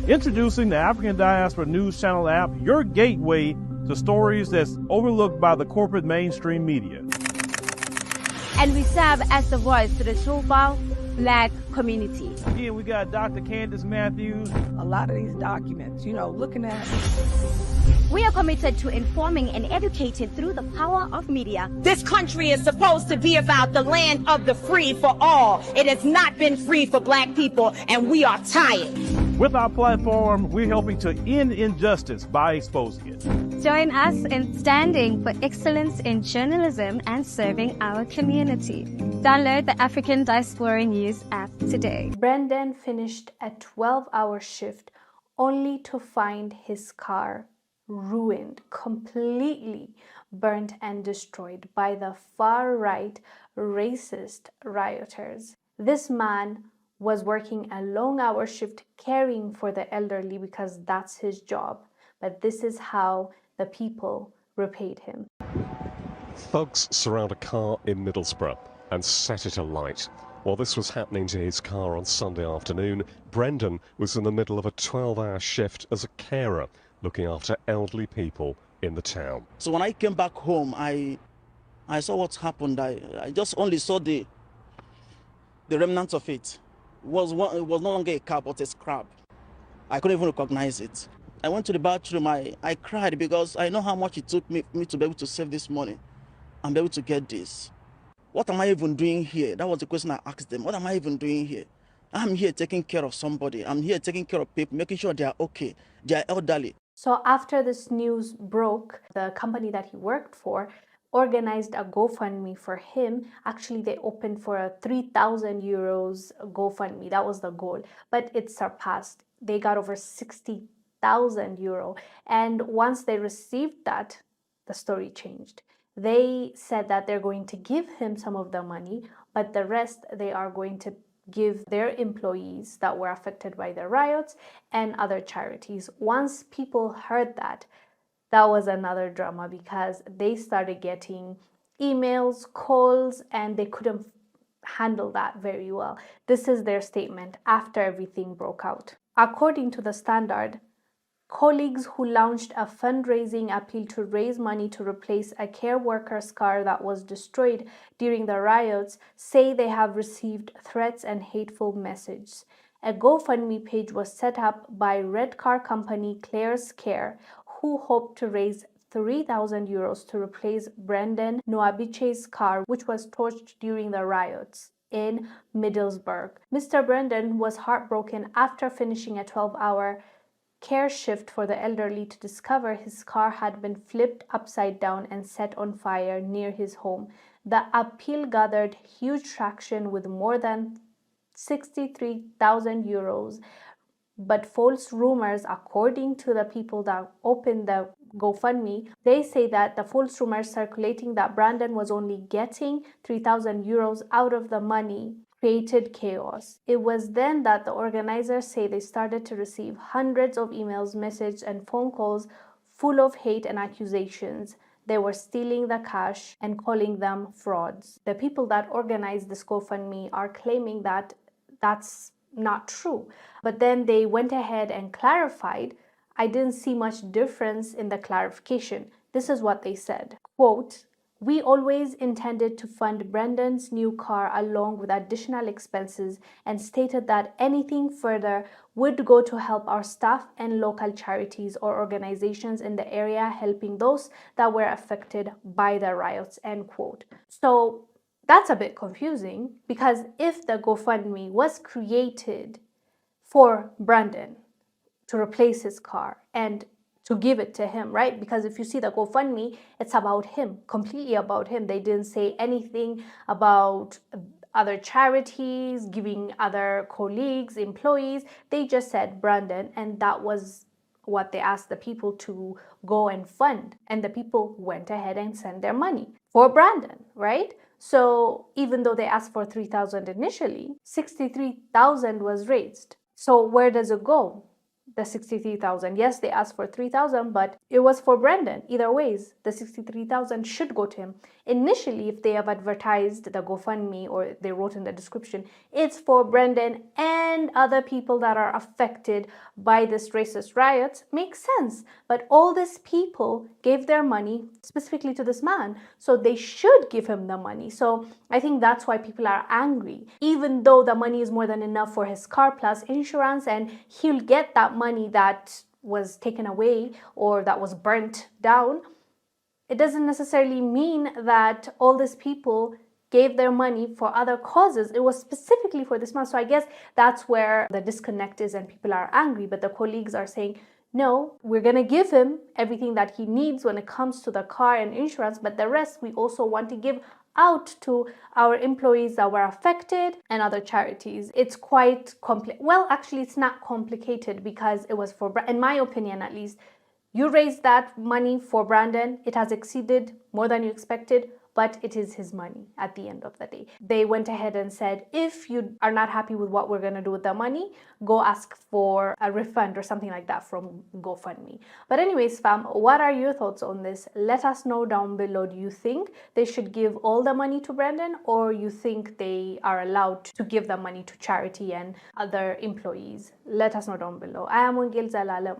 Introducing the African Diaspora News Channel app, your gateway to stories that's overlooked by the corporate mainstream media. And we serve as the voice to the so-called Black community. Again, we got Dr. Candace Matthews. A lot of these documents, looking at. We are committed to informing and educating through the power of media. This country is supposed to be about the land of the free for all. It has not been free for Black people, and we are tired. With our platform, we're helping to end injustice by exposing it. Join us in standing for excellence in journalism and serving our community. Download the African Diaspora News app today. Brendan finished a 12-hour shift only to find his car ruined, completely burnt and destroyed by the far-right racist rioters. This man was working a long-hour shift caring for the elderly because that's his job. But this is how the people repaid him. Thugs surround a car in Middlesbrough and set it alight. While this was happening to his car on Sunday afternoon, Brendan was in the middle of a 12-hour shift as a carer, looking after elderly people in the town. So when I came back home, I saw what happened. I just only saw the remnants of it. It was no longer a car, but a scrap. I couldn't even recognize it. I went to the bathroom. I cried because I know how much it took me to be able to save this money and be able to get this. What am I even doing here? That was the question I asked them. What am I even doing here? I'm here taking care of somebody. I'm here taking care of people, making sure they are okay. They are elderly. So after this news broke, the company that he worked for organized a GoFundMe for him. Actually, they opened for a 3,000 euros GoFundMe. That was the goal, but it surpassed. They got over 60,000 euro. And once they received that, the story changed. They said that they're going to give him some of the money, but the rest they are going to give their employees that were affected by the riots and other charities. Once people heard that, that was another drama because they started getting emails, calls, and they couldn't handle that very well. This is their statement after everything broke out. According to the Standard, colleagues who launched a fundraising appeal to raise money to replace a care worker's car that was destroyed during the riots say they have received threats and hateful messages. A GoFundMe page was set up by red car company Clare's Care, who hoped to raise 3,000 euros to replace Brendan Noabiche's car, which was torched during the riots in Middlesbrough. Mr. Brendan was heartbroken after finishing a 12-hour care shift for the elderly to discover his car had been flipped upside down and set on fire near his home. The appeal gathered huge traction with more than 63,000 euros, but false rumors, according to the people that opened the GoFundMe, they say that the false rumors circulating that Brandon was only getting 3,000 euros out of the money created chaos. It was then that the organizers say they started to receive hundreds of emails, messages, and phone calls full of hate and accusations. They were stealing the cash and calling them frauds. The people that organized this GoFundMe are claiming that that's not true. But then they went ahead and clarified. I didn't see much difference in the clarification. This is what they said. Quote, "We always intended to fund Brendan's new car along with additional expenses and stated that anything further would go to help our staff and local charities or organizations in the area helping those that were affected by the riots," end quote. So that's a bit confusing because if the GoFundMe was created for Brendan to replace his car and to give it to him, right? Because if you see the GoFundMe, it's about him, completely about him. They didn't say anything about other charities, giving other colleagues, employees. They just said Brandon, and that was what they asked the people to go and fund. And the people went ahead and sent their money for Brandon, right? So even though they asked for 3,000 initially, 63,000 was raised. So where does it go? the 63,000. Yes, they asked for 3,000, but it was for Brendan. Either ways, the 63,000 should go to him. Initially, if they have advertised the GoFundMe or they wrote in the description, it's for Brendan and other people that are affected by this racist riot, makes sense. But all these people gave their money specifically to this man, so they should give him the money. So I think that's why people are angry, even though the money is more than enough for his car plus insurance, and he'll get that money that was taken away or that was burnt down. It doesn't necessarily mean that all these people gave their money for other causes. It was specifically for this man. So I guess that's where the disconnect is and people are angry. But the colleagues are saying, no, we're going to give him everything that he needs when it comes to the car and insurance, but the rest we also want to give out to our employees that were affected and other charities. It's quite well, actually, it's not complicated because it was for, in my opinion at least, you raised that money for Brandon. It has exceeded more than you expected, but it is his money at the end of the day. They went ahead and said, if you are not happy with what we're going to do with the money, go ask for a refund or something like that from GoFundMe. But anyways, fam, what are your thoughts on this? Let us know down below. Do you think they should give all the money to Brandon, or you think they are allowed to give the money to charity and other employees? Let us know down below. I am Wongel Zelalem.